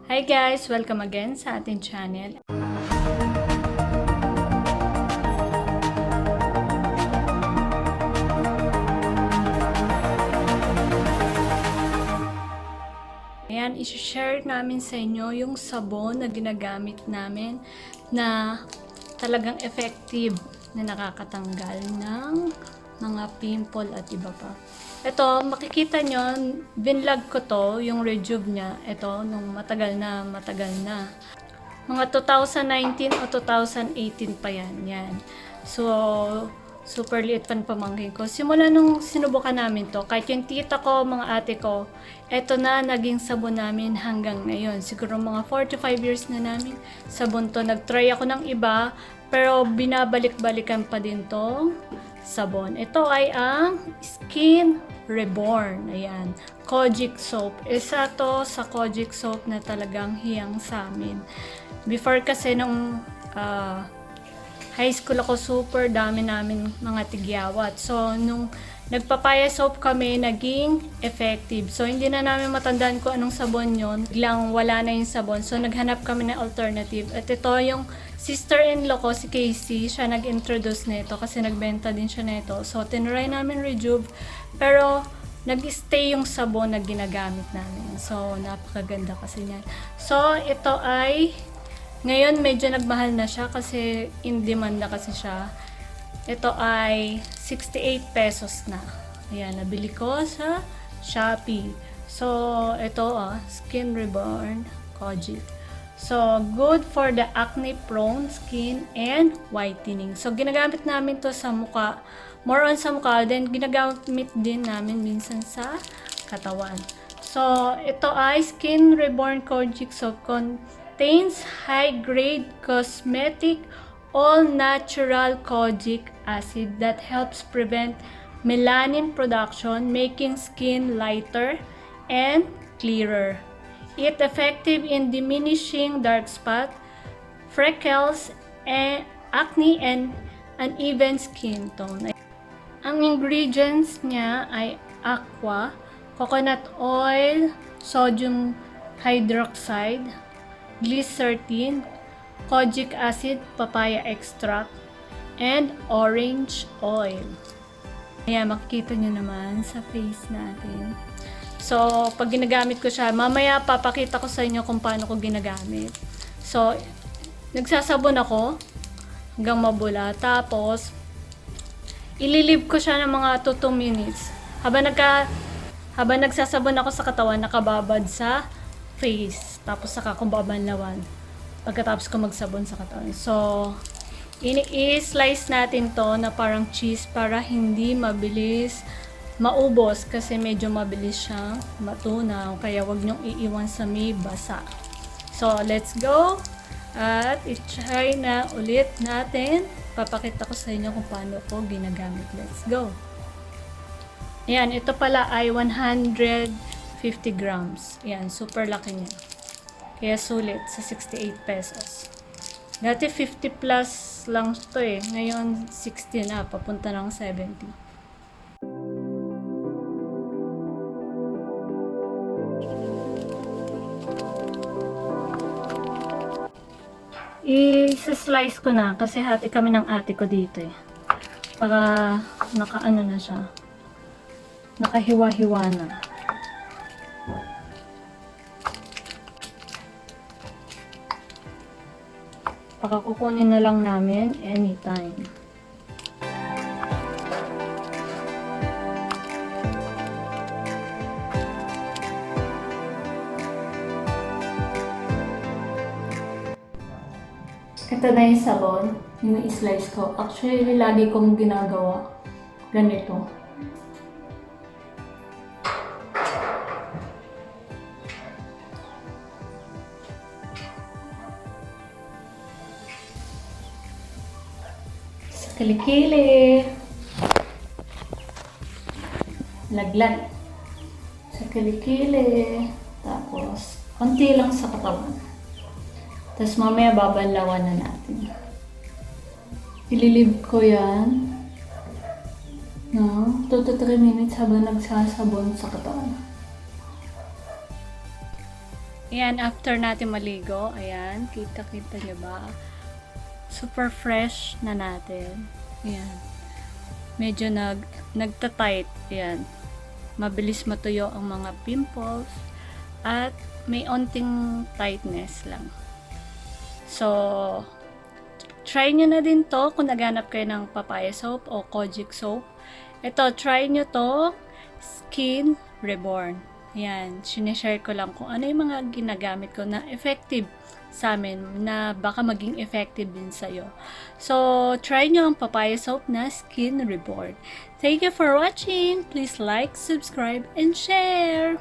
Hi guys! Welcome again sa ating channel. Ayan, isi-share namin sa inyo yung sabon na ginagamit namin na talagang effective na nakakatanggal ng mga pimple at iba pa. Ito, makikita nyo, binlog ko to, yung rejuve niya, ito, nung matagal na. Mga 2019 o 2018 pa yan. So, super liit pa ng pamangkin ko. Simula nung sinubukan namin to, kahit yung tita ko, mga ate ko, eto na naging sabon namin hanggang ngayon. Siguro mga 4 to 5 years na namin sabon to. Nag-try ako ng iba, pero binabalik-balikan pa din to sabon. Ito ay ang Skin Reborn. Ayan. Kojic soap. Isa to sa Kojic soap na talagang hiyang sa amin. Before kasi nung high school ako, super dami namin mga tigyawat. So, nung nagpapaya soap kami, naging effective. So, hindi na namin matandaan kung anong sabon yon. Biglang wala na yung sabon. So, naghanap kami ng alternative. At ito yung sister-in-law ko, si Casey. Siya nag-introduce nito kasi nagbenta din siya nito. So, tinry namin Rejuve. Pero, nag-stay yung sabon na ginagamit namin. So, napakaganda kasi niyan. So, ito ay ngayon medyo nagmahal na siya kasi in demand na kasi siya. Ito ay 68 pesos na. Ayan, nabili ko sa Shopee. So, ito Skin Reborn Kojic. So, good for the acne-prone skin and whitening. So, ginagamit namin to sa mukha. More on sa mukha, then ginagamit din namin minsan sa katawan. So, ito ay Skin Reborn Kojic Soap contains high-grade cosmetic all-natural kojic acid that helps prevent melanin production, making skin lighter and clearer. It effective in diminishing dark spot, freckles, and acne and uneven skin tone. Ang ingredients niya ay aqua, coconut oil, sodium hydroxide, glycerin, kojic acid, papaya extract, and orange oil. Ayan, makikita nyo naman sa face natin. So, pag ginagamit ko siya, mamaya papakita ko sa inyo kung paano ko ginagamit. So, nagsasabon ako hanggang mabula. Tapos, ililib ko siya ng mga 2 minutes. Habang nagsasabon ako sa katawan, nakababad sa face. Tapos, saka ko babanlawan pagkatapos ko magsabon sa katawan. So, i-slice natin to na parang cheese para hindi mabilis maubos kasi medyo mabilis siyang matunaw. Kaya wag nyong iiwan sa may basa. So, let's go! At i-try na ulit natin. Papakita ko sa inyo kung paano ko ginagamit. Let's go! Ayan, ito pala ay 150 grams. Ayan, super laki niya. Kaya sulit sa 68 pesos. Dati 50 plus lang to eh. Ngayon 60 na, papunta ng 70. I-slice ko na kasi hati kami ng ate ko dito eh. Para nakaano na siya. Nakahiwa-hiwa na. Pakakukunin na lang namin anytime. Ito na yung sabon, yung i-slice ko. Actually, lagi kong ginagawa ganito. Sa kilikili. Laglag. Sa kilikili. Tapos, konti lang sa katawan. Tapos mamaya babanlawan na natin. Ililib ko yan. No? 2 to 3 minutes habang nagsasabon sa katawan. Ayan, after natin maligo, ayan, kita-kita nyo ba? Super fresh na natin. Ayan. Medyo nagta-tight. Ayan. Mabilis matuyo ang mga pimples. At may onting tightness lang. So, try nyo na din to kung naghanap kayo ng papaya soap o kojic soap. Ito, try nyo to. Skin Reborn. Ayan, sinishare ko lang kung ano yung mga ginagamit ko na effective sa amin na baka maging effective din sa'yo. So, try nyo ang papaya soap na Skin Reborn. Thank you for watching. Please like, subscribe, and share!